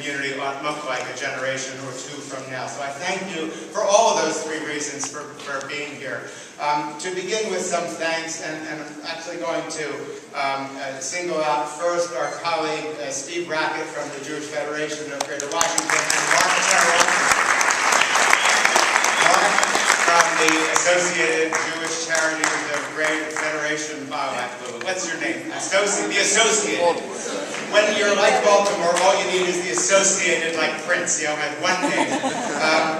community ought to look like a generation or two from now. So I thank you for all of those 3 reasons for being here. To begin with some thanks, and I'm actually going to single out first our colleague Steve Rackett from the Jewish Federation of Greater Washington, and Marc Terrill from the Associated Jewish Charities of Greater Federation. What's your name? The Associated. When you're like Baltimore, all you need is the Associated, like Prince, you know, have one name.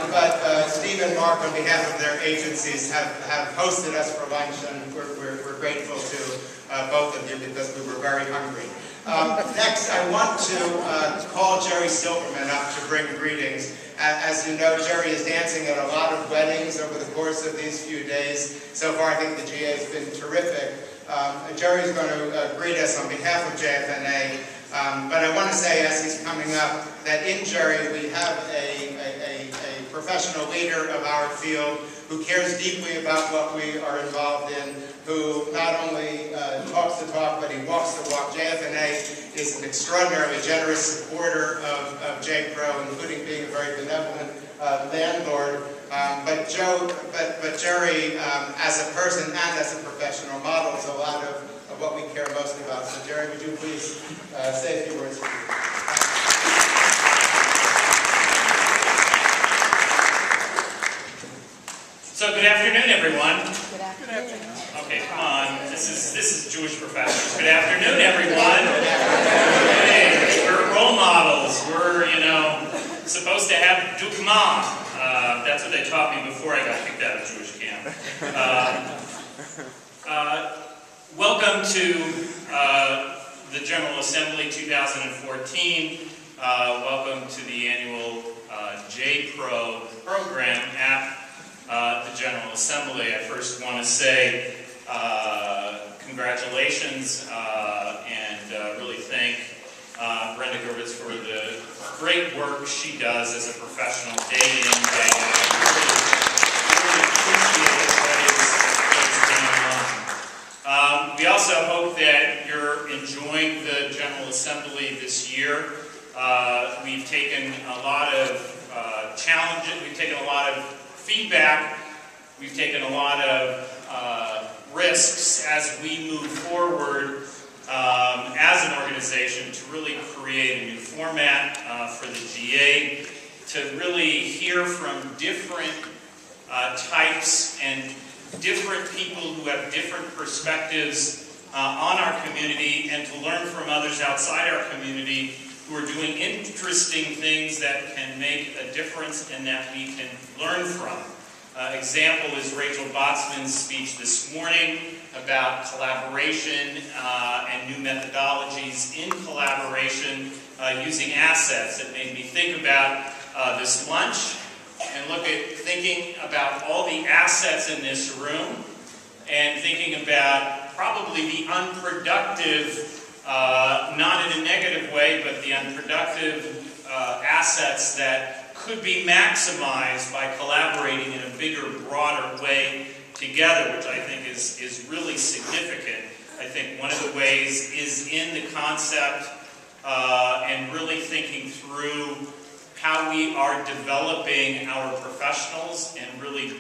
But Steve and Marc, on behalf of their agencies, have hosted us for lunch, and we're grateful to both of you because we were very hungry. Next, I want to call Jerry Silverman up to bring greetings. As you know, Jerry is dancing at a lot of weddings over the course of these few days. So far, I think the GA has been terrific. Jerry is going to greet us on behalf of JFNA. But I want to say, as he's coming up, that in Jerry we have a professional leader of our field who cares deeply about what we are involved in, who not only talks the talk, but he walks the walk. JFNA is an extraordinarily generous supporter of JPRO, including being a very benevolent landlord. But Jerry, as a person and as a professional, models a lot of what we care most about. So Jerry, would you please say a few words? So good afternoon, everyone. Good afternoon. Okay, come on. This is Jewish professionals. Good afternoon, everyone. Hey, we're role models. We're, supposed to have dukma. That's what they taught me before I got kicked out of Jewish camp. Welcome to the General Assembly 2014. Welcome to the annual JPRO program at the General Assembly. I first want to say congratulations and really thank Brenda Gervitz for the great work she does as a professional day in, day out. Really appreciate what is going on. We also hope that you're enjoying the General Assembly this year. We've taken a lot of challenges, we've taken a lot of feedback, we've taken a lot of risks as we move forward as an organization to really create a new format for the GA, to really hear from different types and different people who have different perspectives on our community, and to learn from others outside our community who are doing interesting things that can make a difference and that we can learn from. Example is Rachel Botsman's speech this morning about collaboration and new methodologies in collaboration using assets. It made me think about this lunch and look at thinking about all the assets in this room and thinking about probably the unproductive, not in a negative way, but the unproductive assets that could be maximized by collaborating in a bigger, broader way together, which I think is really significant. I think one of the ways is in the concept and really thinking through how we are developing our professionals and really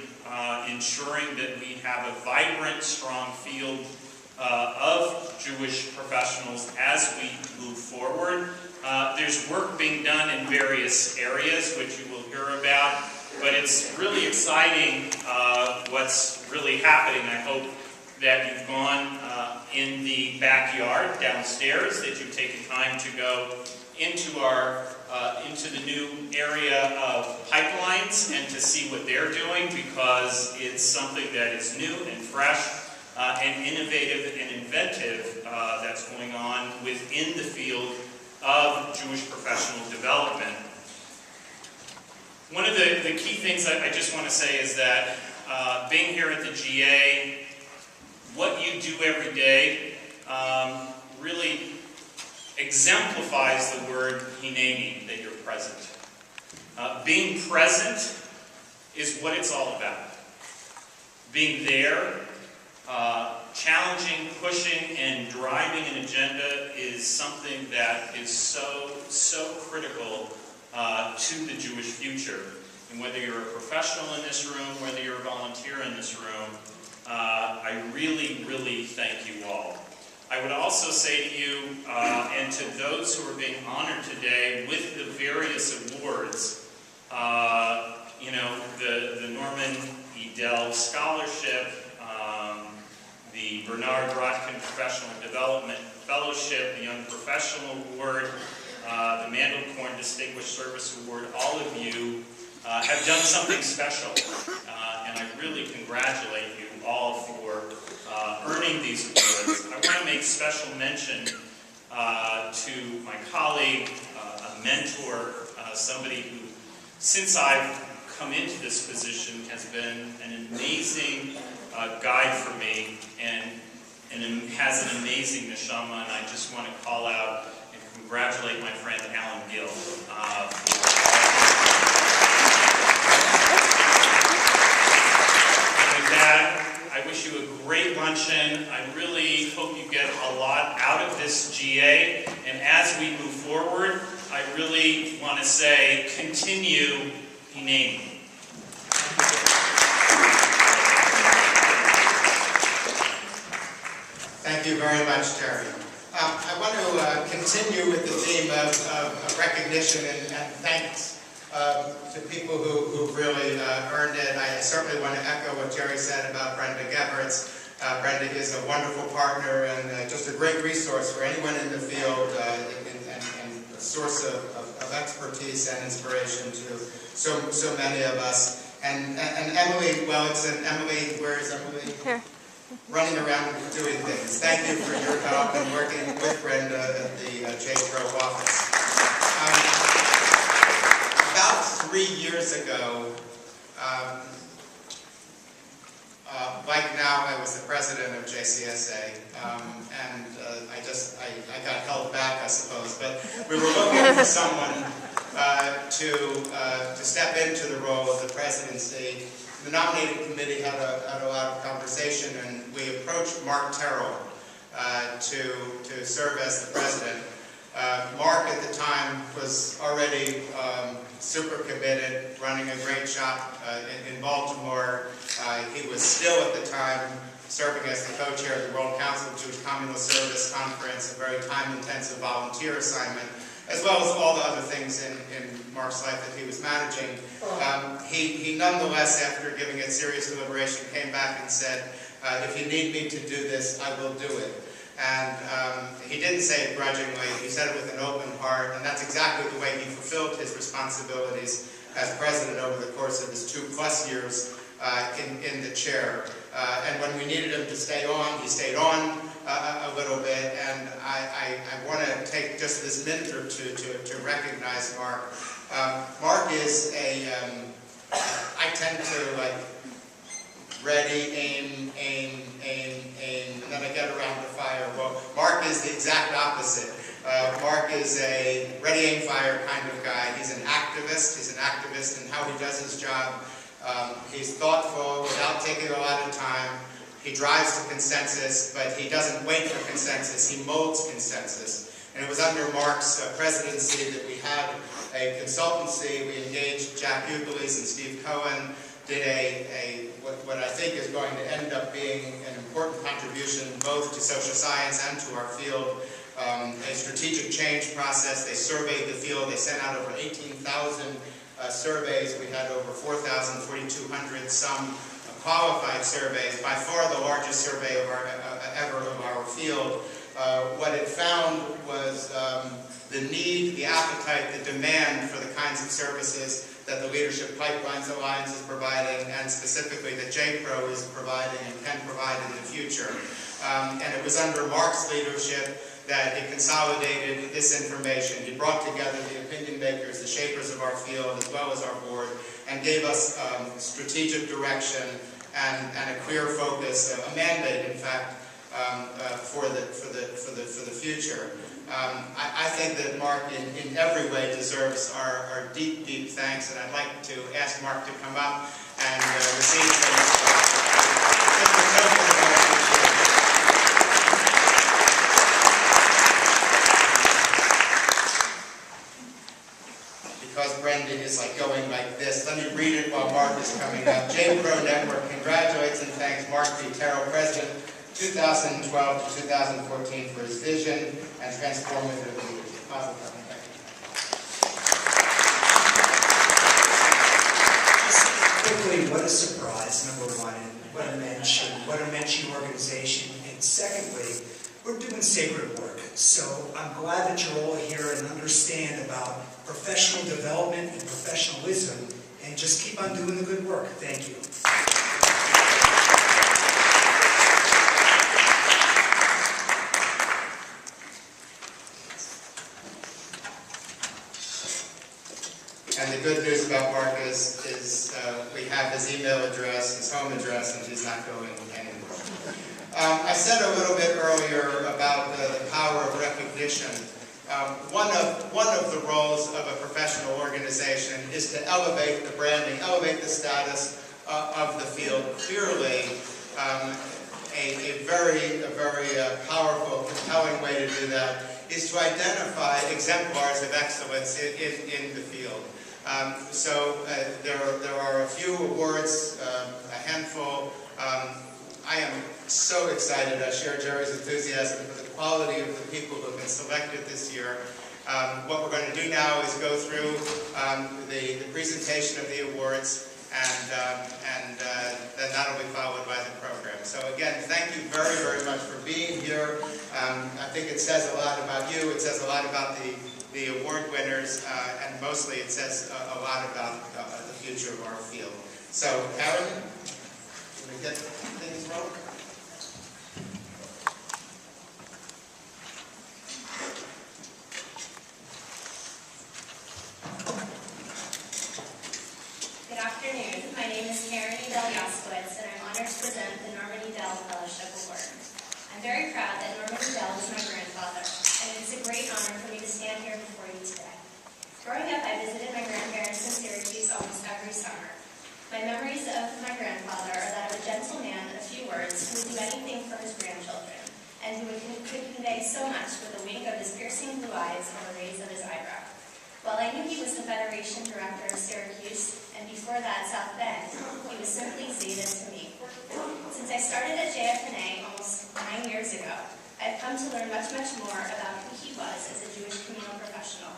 ensuring that we have a vibrant, strong field of Jewish professionals as we move forward. There's work being done in various areas, which you will hear about, but it's really exciting what's really happening. I hope that you've gone in the backyard downstairs, that you've taken time to go into into the new area of pipelines and to see what they're doing, because it's something that is new and fresh and innovative and inventive that's going on within the field of Jewish professional development. One of the key things that I just want to say is that being here at the GA, what you do every day really exemplifies the word hineni, that you're present. Being present is what it's all about. Being there challenging, pushing, and driving an agenda is something that is so critical to the Jewish future. And whether you're a professional in this room, whether you're a volunteer in this room, I really thank you all. I would also say to you, and to those who are being honored today with the various awards, you know, the Norman Edell Scholarship, the Bernard Rotkin Professional Development Fellowship, the Young Professional Award, the Mandelkorn Distinguished Service Award, all of you have done something special, and I really congratulate you all for earning these awards. I want to make special mention to my colleague, a mentor, somebody who, since I've come into this position, has been an amazing guide for me and has an amazing neshama, and I just want to call out and congratulate my friend Alan Gill. With that, I wish you a great luncheon. I really hope you get a lot out of this GA, and as we move forward, I really want to say, continue Hineni. Thank you very much, Terry. I want to continue with the theme of recognition and thanks to people who really earned it. I certainly want to echo what Terry said about Brenda Geberts. Brenda is a wonderful partner and just a great resource for anyone in the field and a source of expertise and inspiration to so many of us. And Emily Wellington, Emily, where is Emily? Here. Running around doing things. Thank you for your help and working with Brenda at the JPRO office. About 3 years ago, like now, I was the president of JCSA, and I got held back, I suppose, but we were looking for someone to step into the role of the presidency. The nominating committee had a lot of conversation, and we approached Marc Terrill to serve as the president. Marc at the time was already super committed, running a great shop in Baltimore. He was still at the time serving as the co-chair of the World Council of Jewish Communal Service Conference, a very time-intensive volunteer assignment, as well as all the other things in Marc's life that he was managing. He nonetheless, after giving it serious deliberation, came back and said, if you need me to do this, I will do it. And he didn't say it grudgingly, he said it with an open heart, and that's exactly the way he fulfilled his responsibilities as president over the course of his 2+ years in the chair. And when we needed him to stay on, he stayed on a little bit, and I want to take just this minute or two to recognize Marc. Marc is I tend to like ready, aim, and then I get around the fire. Well, Marc is the exact opposite. Marc is a ready, aim, fire kind of guy. He's an activist. He's an activist in how he does his job. He's thoughtful without taking a lot of time. He drives to consensus, but he doesn't wait for consensus. He molds consensus. And it was under Marc's presidency that we had a consultancy. We engaged Jack Ugeles and Steve Cohen, did what I think is going to end up being an important contribution both to social science and to our field, a strategic change process. They surveyed the field. They sent out over 18,000 surveys. We had over 4,000, 4,200 some qualified surveys, by far the largest survey ever of our field. What it found was the need, the appetite, the demand for the kinds of services that the Leadership Pipelines Alliance is providing, and specifically that JPRO is providing and can provide in the future. And it was under Marc's leadership that he consolidated this information. He brought together the opinion makers, the shapers of our field, as well as our board, and gave us strategic direction and a clear focus, a mandate, in fact, for the future. I think that Marc, in every way, deserves our deep, deep thanks, and I'd like to ask Marc to come up and receive some. Brendan is like going like this. Let me read it while Marc is coming up. JPRO Network congratulates and thanks Marc B, Terrill President, 2012 to 2014 for his vision and transformative leadership. Quickly, what a surprise, number one, and what a mention organization, and secondly, we're doing sacred work. So I'm glad that you're all here and understand about professional development and professionalism, and just keep on doing the good work. Thank you. And the good news about Marc is we have his email address, his home address, and he's not going anywhere. I said a little bit earlier about the power of recognition. One of the roles of a professional organization is to elevate the branding, elevate the status of the field. Clearly, a very powerful, compelling way to do that is to identify exemplars of excellence in the field. There are a few awards, a handful. I am so excited. I share Jerry's enthusiasm for the quality of the people who have been selected this year. What we're going to do now is go through the presentation of the awards, and then that'll be followed by the program. So again, thank you very much for being here. I think it says a lot about you. It says a lot about the award winners, and mostly it says a lot about the future of our field. So, Karen, can we get things rolling? Good afternoon. My name is Karen Edell Yoskowitz, and I'm honored to present the Norman Edell Scholarship Award. I'm very proud that Norman Edell is my grandfather, and it's a great honor for me to stand here before you today. Growing up, I visited my grandparents in Syracuse almost every summer. My memories of my grandfather are that of a gentle man of few words who would do anything for his grandchildren, and who could convey so much with a wink of his piercing blue eyes or a raise of his eyebrow. While I knew he was the Federation Director of Syracuse, and before that South Bend, he was simply Zeta to me. Since I started at JFNA almost 9 years ago, I've come to learn much more about who he was as a Jewish communal professional.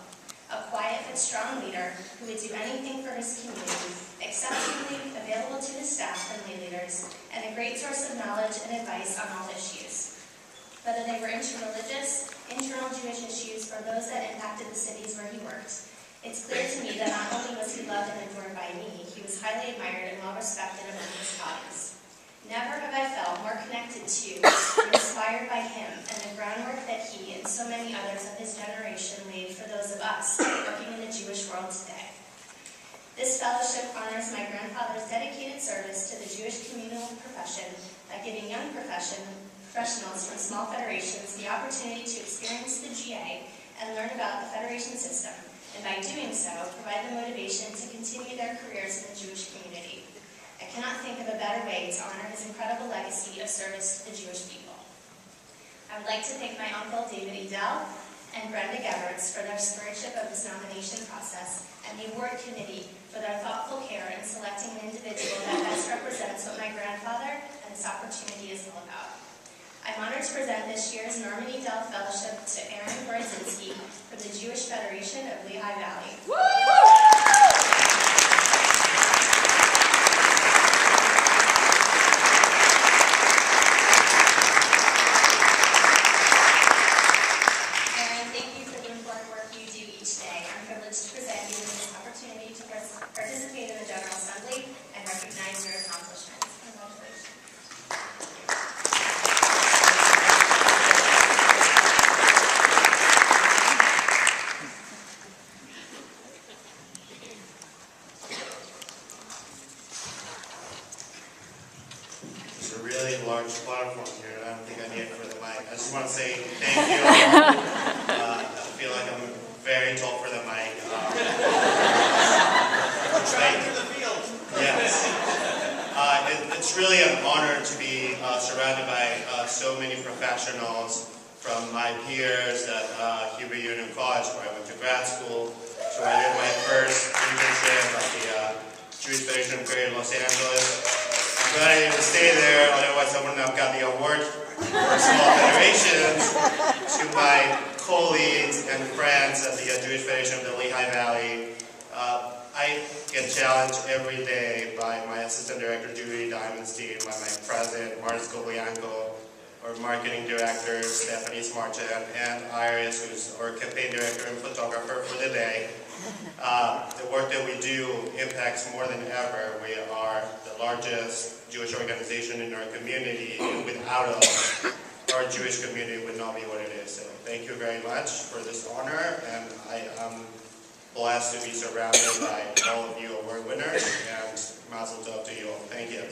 A quiet but strong leader who would do anything for his community, exceptionally available to his staff and lay leaders, and a great source of knowledge and advice on all issues. Whether they were interreligious, internal Jewish issues, or those that impacted the cities where he worked, it's clear to me that not only was he loved and adored by me, he was highly admired and well-respected among his colleagues. Never have I felt more connected to or inspired by him and the groundwork that he and so many others of his generation laid for those of us working in the Jewish world today. This fellowship honors my grandfather's dedicated service to the Jewish communal profession by giving young professionals from small federations the opportunity to experience the GA and learn about the federation system, and by doing so, provide the motivation to continue their careers in the Jewish community. I cannot think of a better way to honor his incredible legacy of service to the Jewish people. I would like to thank my uncle David Edell and Brenda Geverts for their stewardship of this nomination process, and the award committee for their thoughtful care in selecting an individual that best represents what my grandfather and this opportunity is all about. I'm honored to present this year's Norman Edell Fellowship to Aaron Gorodzinsky from the Jewish Federation of Lehigh Valley. Aaron, thank you for the important work you do each day. I'm privileged to present you with this opportunity to participate in the General Assembly and recognize your accomplishments. Congratulations. There's a really large platform here, and I don't think I need it for the mic. I just want to say thank you. I feel like I'm very tall for the mic. Thank you. Yes. It's really an honor to be surrounded by so many professionals, from my peers at Hebrew Union College, where I went to grad school, So I did my first internship at the Jewish Federation of Los Angeles. I'm glad I didn't stay there, otherwise I wouldn't have got the award for small federations. To my colleagues and friends at the Jewish Federation of the Lehigh Valley, I get challenged every day by my assistant director, Judy Diamondstein, by my president, Martin Scoglianco, our marketing director, Stephanie Smarchan, and Iris, who's our campaign director and photographer for the day. The work that we do impacts more than ever. We are the largest Jewish organization in our community, and without us, our Jewish community would not be what it is. So thank you very much for this honor, and I am blessed to be surrounded by all of you award winners, and mazel tov to you all. Thank you.